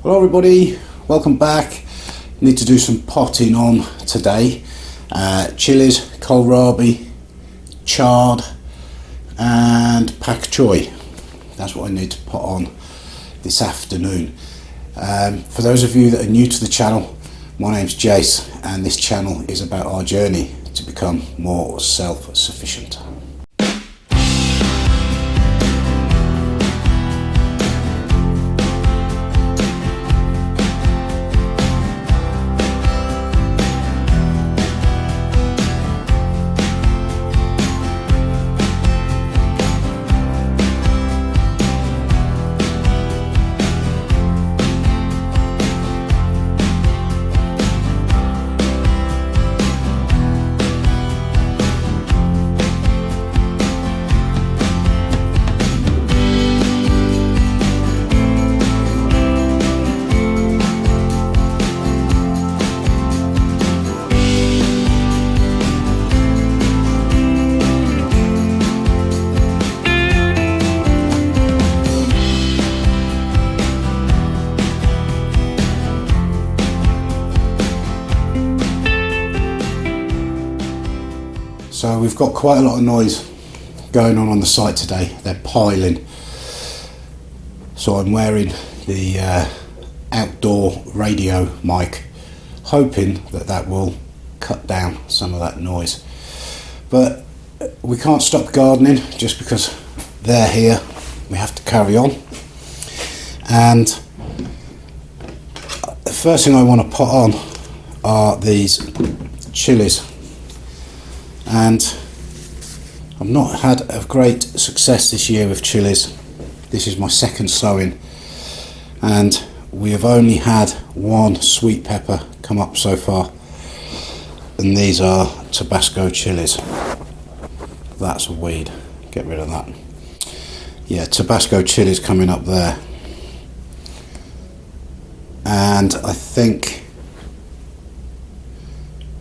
Hello everybody, welcome back. Need to do some potting on today. Chillies, kohlrabi, chard and pak choi. That's what I need to put on this afternoon. For those of you that are new to the channel, my name's Jase and this channel is about our journey to become more self-sufficient. So we've got quite a lot of noise going on the site today. They're piling. So I'm wearing the outdoor radio mic, hoping that that will cut down some of that noise. But we can't stop gardening just because they're here. We have to carry on. And the first thing I want to put on are these chillies. And I've not had a great success this year with chillies. This is my second sowing and we have only had one sweet pepper come up so far, and these are Tabasco chillies. That's a weed, get rid of that. Yeah, Tabasco chillies coming up there. And I think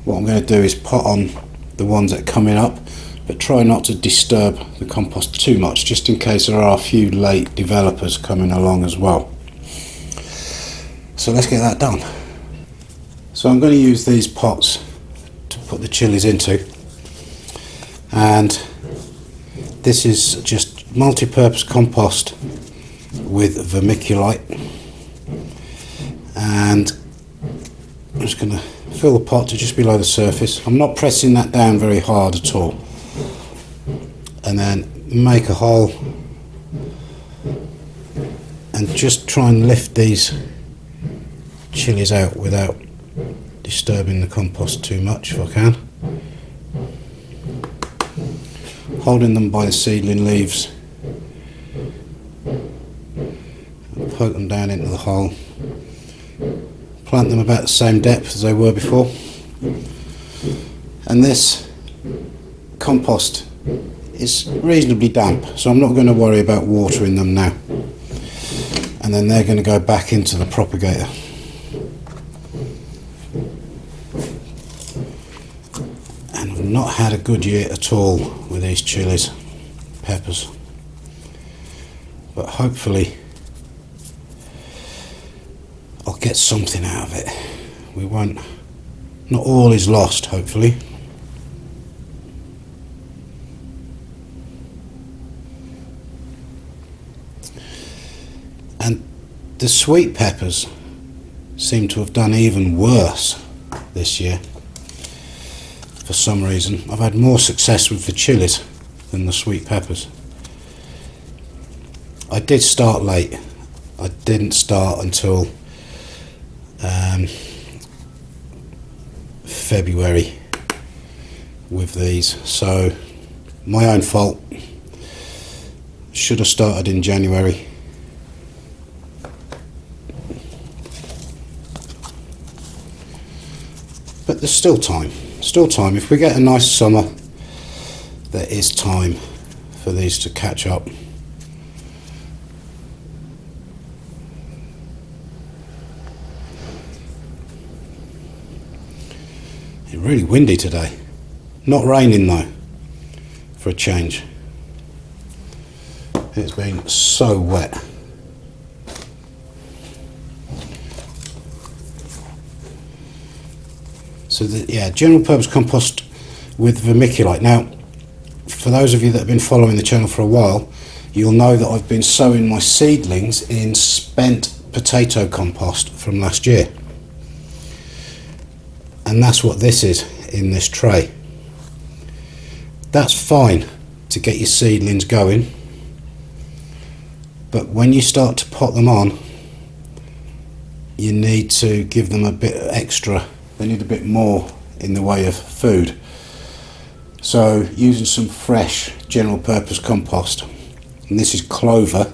what I'm going to do is put on the ones that are coming up, but try not to disturb the compost too much, just in case there are a few late developers coming along as well. So let's get that done. So I'm going to use these pots to put the chillies into, and this is just multi-purpose compost with vermiculite, and I'm just going to fill the pot to just below the surface. I'm not pressing that down very hard at all. And then make a hole and just try and lift these chillies out without disturbing the compost too much if I can. Holding them by the seedling leaves. And poke them down into the hole. Plant them about the same depth as they were before, and this compost is reasonably damp, so I'm not going to worry about watering them now. And then they're going to go back into the propagator. And I've not had a good year at all with these chillies, peppers, but hopefully I'll get something out of it. We won't, not all is lost, hopefully. And the sweet peppers seem to have done even worse this year. For some reason, I've had more success with the chillies than the sweet peppers. I did start late. I didn't start until February with these, so my own fault. Should have started in January. But there's still time. If we get a nice summer, there is time for these to catch up. It's really windy today. Not raining though, for a change. It's been so wet. So yeah, general purpose compost with vermiculite. Now, for those of you that have been following the channel for a while, you'll know that I've been sowing my seedlings in spent potato compost from last year. And that's what this is in this tray. That's fine to get your seedlings going, but when you start to pot them on, you need to give them a bit extra. They need a bit more in the way of food. So using some fresh general purpose compost, and this is clover,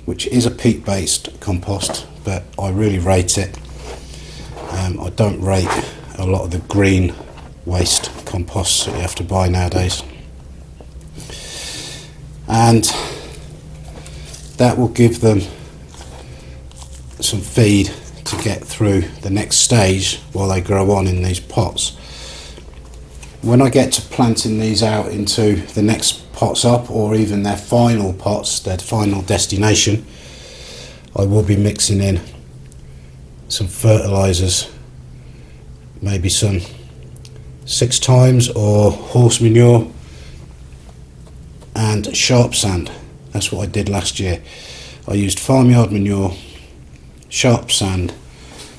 which is a peat based compost, but I really rate it. I don't rate a lot of the green waste composts that you have to buy nowadays, and that will give them some feed to get through the next stage while they grow on in these pots. When I get to planting these out into the next pots up, or even their final pots, their final destination, I will be mixing in some fertilizers, maybe some 6 times or horse manure and sharp sand. That's what I did last year. I used farmyard manure, sharp sand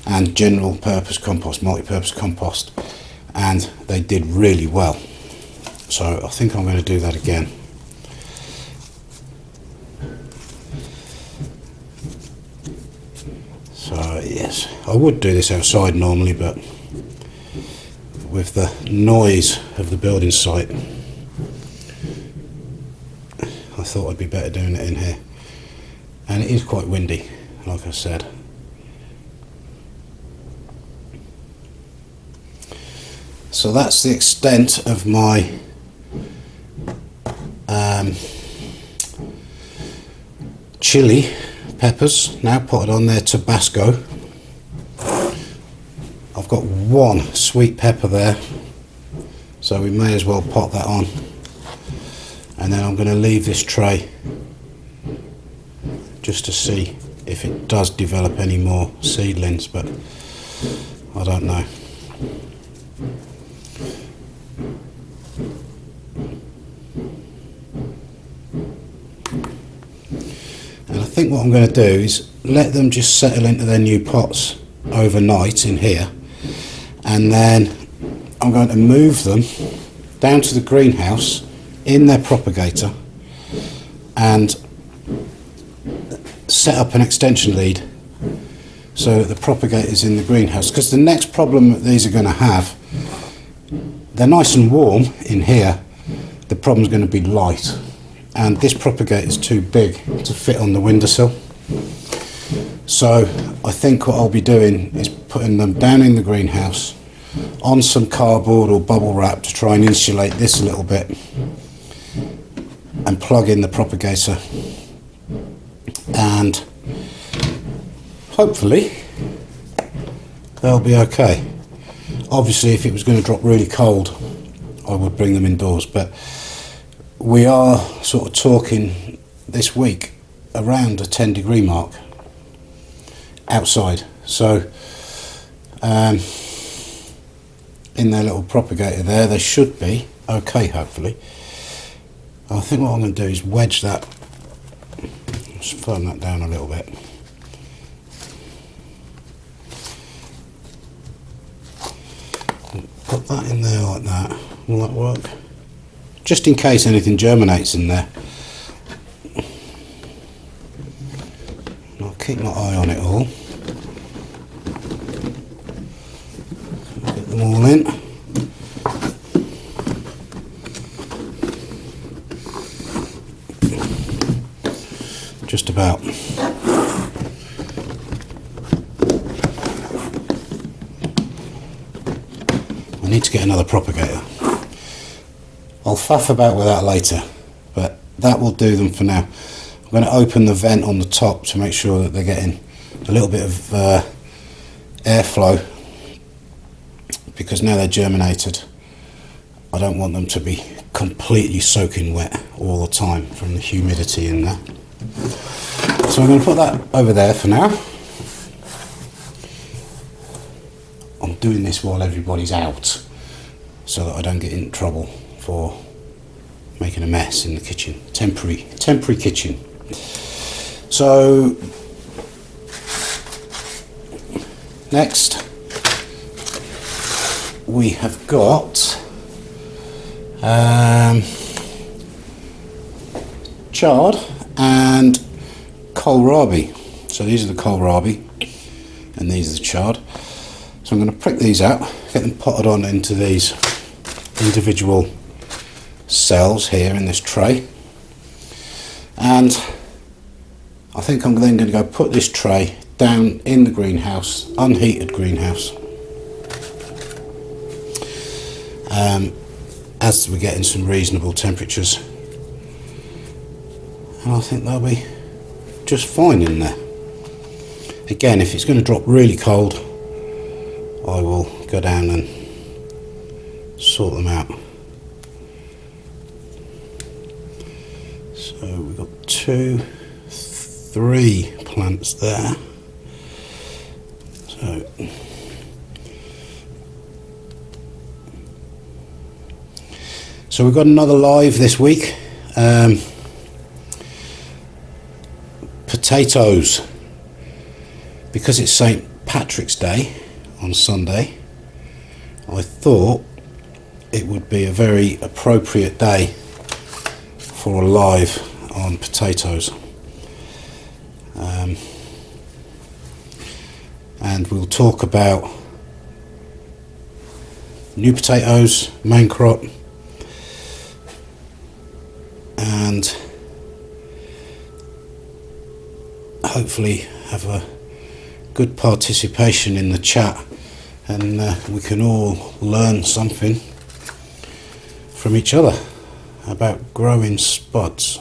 and general purpose compost, multi-purpose compost, and they did really well. So I think I'm going to do that again. So yes, I would do this outside normally, but with the noise of the building site, I thought it'd be better doing it in here. And it is quite windy, like I said. So that's the extent of my chili peppers, now potted on there, Tabasco. I've got 1 sweet pepper there, so we may as well pot that on. And then I'm going to leave this tray just to see if it does develop any more seedlings, but I don't know. And I think what I'm going to do is let them just settle into their new pots overnight in here, and then I'm going to move them down to the greenhouse in their propagator and set up an extension lead so that the propagator is in the greenhouse, because the next problem that these are going to have, they're nice and warm in here, the problem is going to be light, and this propagator is too big to fit on the windowsill. So I think what I'll be doing is putting them down in the greenhouse on some cardboard or bubble wrap to try and insulate this a little bit, and plug in the propagator, and hopefully they'll be okay. Obviously if it was going to drop really cold, I would bring them indoors, but we are sort of talking this week around a 10-degree mark outside. So in their little propagator there, they should be okay, hopefully. I think what I'm going to do is wedge that, just firm that down a little bit. Put that in there like that. Will that work? Just in case anything germinates in there. I'll keep my eye on it all. Get them all in. Just about. I need to get another propagator. I'll faff about with that later, but that will do them for now. I'm going to open the vent on the top to make sure that they're getting a little bit of airflow, because now they're germinated, I don't want them to be completely soaking wet all the time from the humidity in there. So I'm going to put that over there for now. I'm doing this while everybody's out, so that I don't get in trouble for making a mess in the kitchen. Temporary kitchen. So next we have got chard and kohlrabi. So these are the kohlrabi and these are the chard. So I'm going to prick these out, get them potted on into these individual cells here in this tray, and I think I'm then going to go put this tray down in the greenhouse, unheated greenhouse, as we're getting some reasonable temperatures, and I think they'll be just fine in there. Again, if it's going to drop really cold, I will go down and sort them out. So we've got 2, 3 plants there. So we've got another live this week. Potatoes. Because it's St. Patrick's Day on Sunday, I thought it would be a very appropriate day for a live on potatoes. And we'll talk about new potatoes, main crop, and hopefully have a good participation in the chat, and we can all learn something from each other about growing spuds.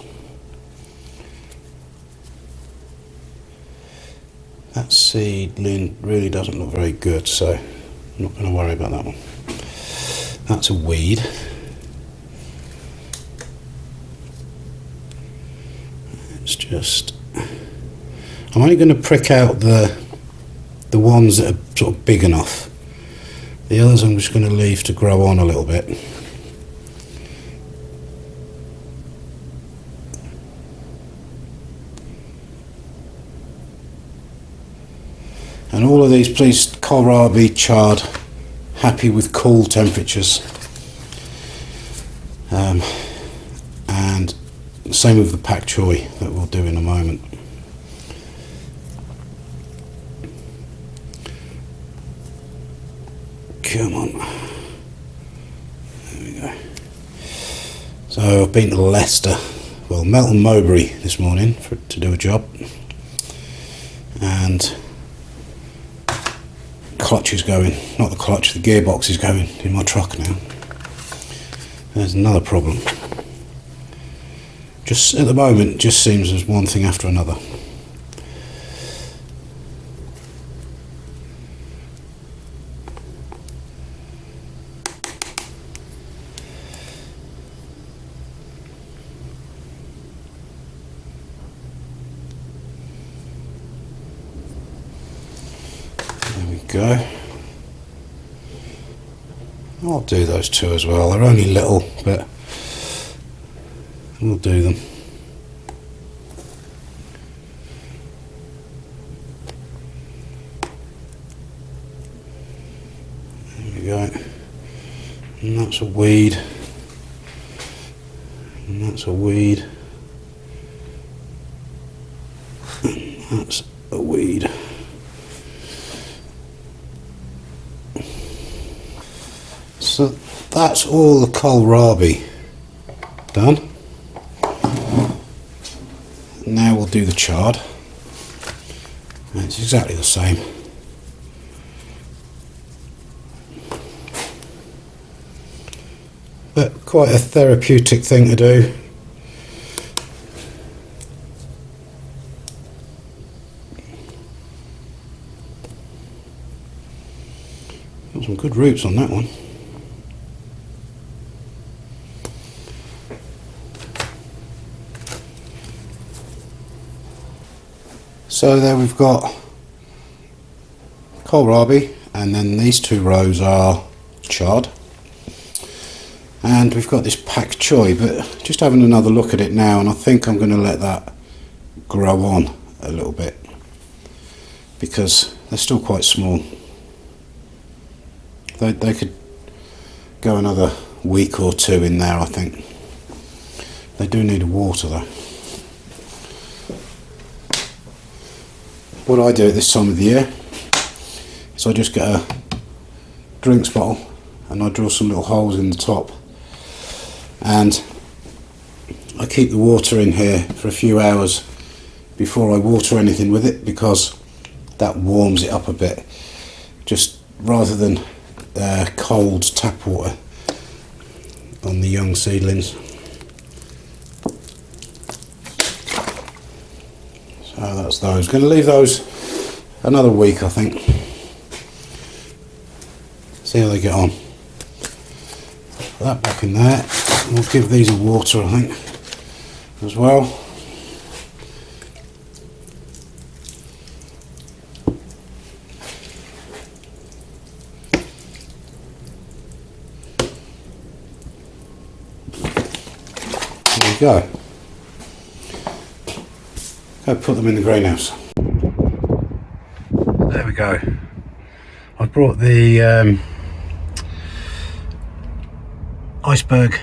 That seedling really doesn't look very good, so I'm not going to worry about that one. That's a weed. It's just, I'm only going to prick out the ones that are sort of big enough. The others I'm just going to leave to grow on a little bit. And all of these, please, kohlrabi, chard, happy with cool temperatures. And same with the pak choi that we'll do in a moment. Come on. There we go. So I've been to Leicester, well, Melton Mowbray this morning to do a job. And clutch is going, not the clutch, the gearbox is going in my truck now. There's another problem. Just at the moment, it just seems there's one thing after another. Go. I'll do those two as well. They're only little, but we'll do them. There we go. And that's a weed. And that's a weed. And that's a weed. So that's all the kohlrabi done. Now we'll do the chard. And it's exactly the same. But quite a therapeutic thing to do. Got some good roots on that one. So there we've got kohlrabi and then these 2 rows are chard, and we've got this pak choi, but just having another look at it now, and I think I'm going to let that grow on a little bit because they're still quite small. They could go another week or 2 in there, I think. They do need water though. What I do at this time of the year is I just get a drinks bottle and I drill some little holes in the top, and I keep the water in here for a few hours before I water anything with it, because that warms it up a bit, just rather than cold tap water on the young seedlings. So that's those. Going to leave those another week, I think. See how they get on. Put that back in there. We'll give these a water, I think, as well. There we go. Go put them in the greenhouse. There we go. I've brought the iceberg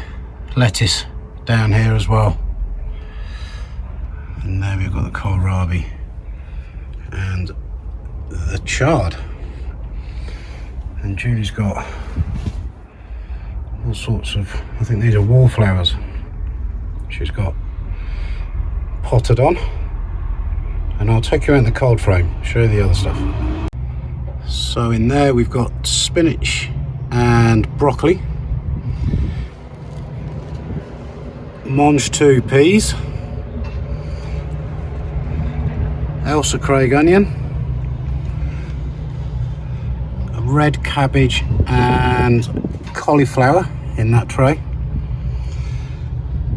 lettuce down here as well, and there we've got the kohlrabi and the chard, and Julie's got all sorts of, I think these are wallflowers she's got potted on, and I'll take you out in the cold frame, show you the other stuff. So in there we've got spinach and broccoli, Mange 2 peas, Elsa Craig onion, a red cabbage and cauliflower in that tray.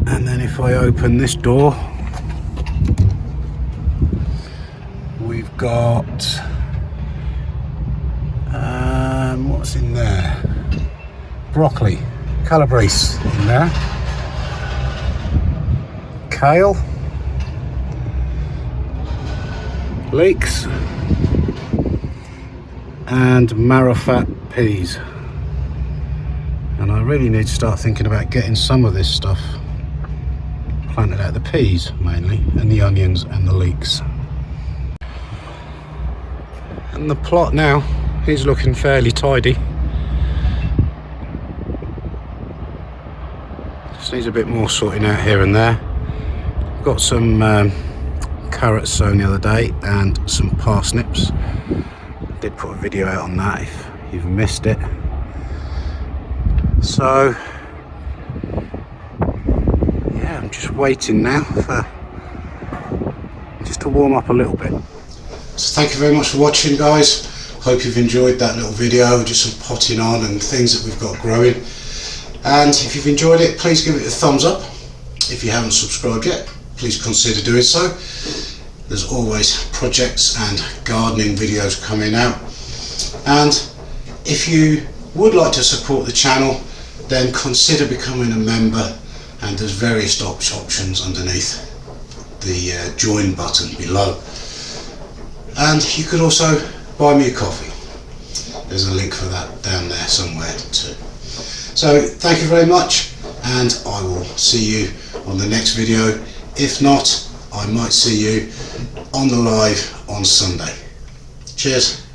And then if I open this door, we've got what's in there? Broccoli, calabrese in there, kale, leeks, and marrowfat peas. And I really need to start thinking about getting some of this stuff planted out, the peas mainly, and the onions and the leeks. And the plot now is looking fairly tidy. Just needs a bit more sorting out here and there. Got some carrots sown the other day and some parsnips. Did put a video out on that if you've missed it. So yeah, I'm just waiting now for just to warm up a little bit. So thank you very much for watching, guys. Hope you've enjoyed that little video, just some potting on and things that we've got growing. And if you've enjoyed it, please give it a thumbs up. If you haven't subscribed yet, please consider doing so. There's always projects and gardening videos coming out. And if you would like to support the channel, then consider becoming a member, and there's various options underneath the join button below. And you could also buy me a coffee. There's a link for that down there somewhere too. So thank you very much, and I will see you on the next video. If not, I might see you on the live on Sunday. Cheers.